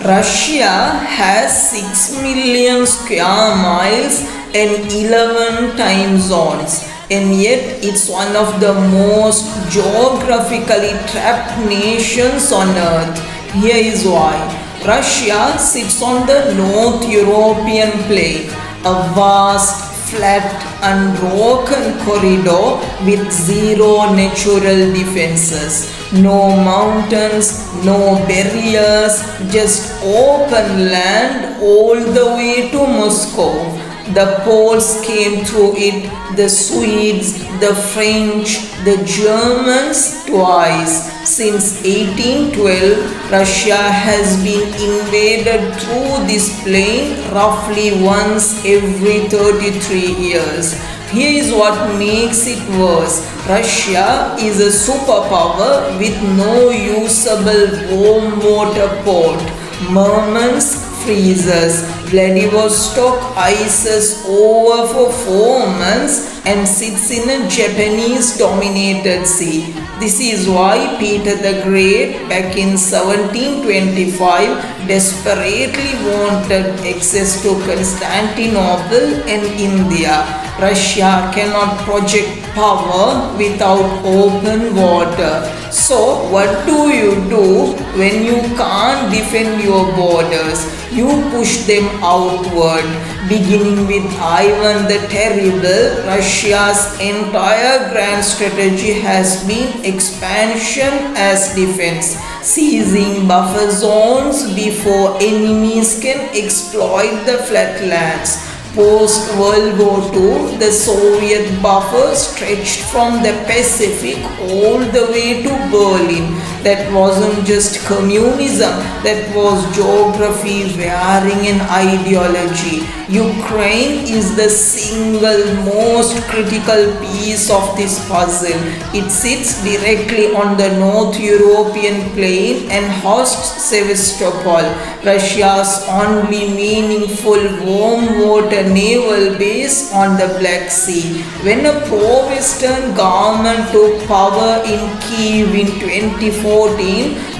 Russia has 6 million square miles and 11 time zones, and yet it's one of the most geographically trapped nations on earth. Here is why. Russia sits on the North European plain, a vast, flat, unbroken corridor with zero natural defenses. No mountains, no barriers, just open land all the way to Moscow. The Poles came through it, the Swedes, the French, the Germans twice. Since 1812, Russia has been invaded through this plain roughly once every 33 years. Here is what makes it worse. Russia is a superpower with no usable warm water port. Murmansk freezes. Vladivostok ices over for 4 months and sits in a Japanese dominated sea. This is why Peter the Great back in 1725 desperately wanted access to Constantinople and India. Russia cannot project power without open water. So, what do you do when you can't defend your borders? You push them outward. Beginning with Ivan the Terrible, Russia's entire grand strategy has been expansion as defense, seizing buffer zones before enemies can exploit the flatlands. Post World War II, the Soviet buffer stretched from the Pacific all the way to Berlin. That wasn't just communism, that was geography wearing an ideology. Ukraine is the single most critical piece of this puzzle. It sits directly on the North European plain and hosts Sevastopol, Russia's only meaningful warm water naval base on the Black Sea. When a pro-Western government took power in Kyiv in 2014,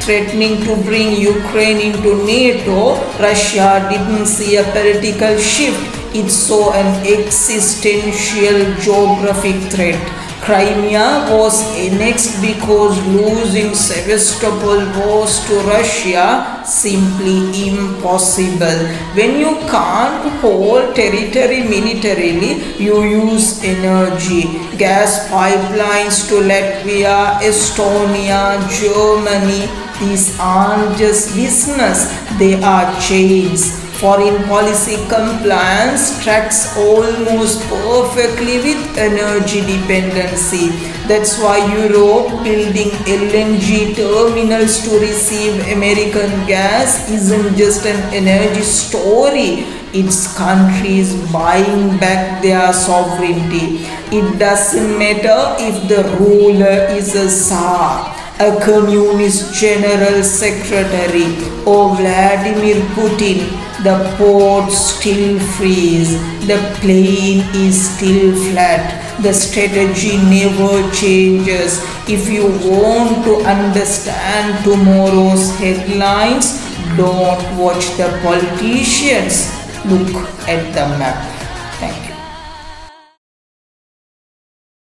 threatening to bring Ukraine into NATO, Russia didn't see a political shift, it saw an existential geographic threat. Crimea was annexed because losing Sevastopol was to Russia simply impossible. When you can't hold territory militarily, you use energy. Gas pipelines to Latvia, Estonia, Germany, these aren't just business, they are chains. Foreign policy compliance tracks almost perfectly with energy dependency. That's why Europe building LNG terminals to receive American gas isn't just an energy story. It's countries buying back their sovereignty. It doesn't matter if the ruler is a Tsar, a communist general secretary, or Vladimir Putin. The ports still freeze, the plane is still flat, the strategy never changes. If you want to understand tomorrow's headlines, don't watch the politicians, look at the map.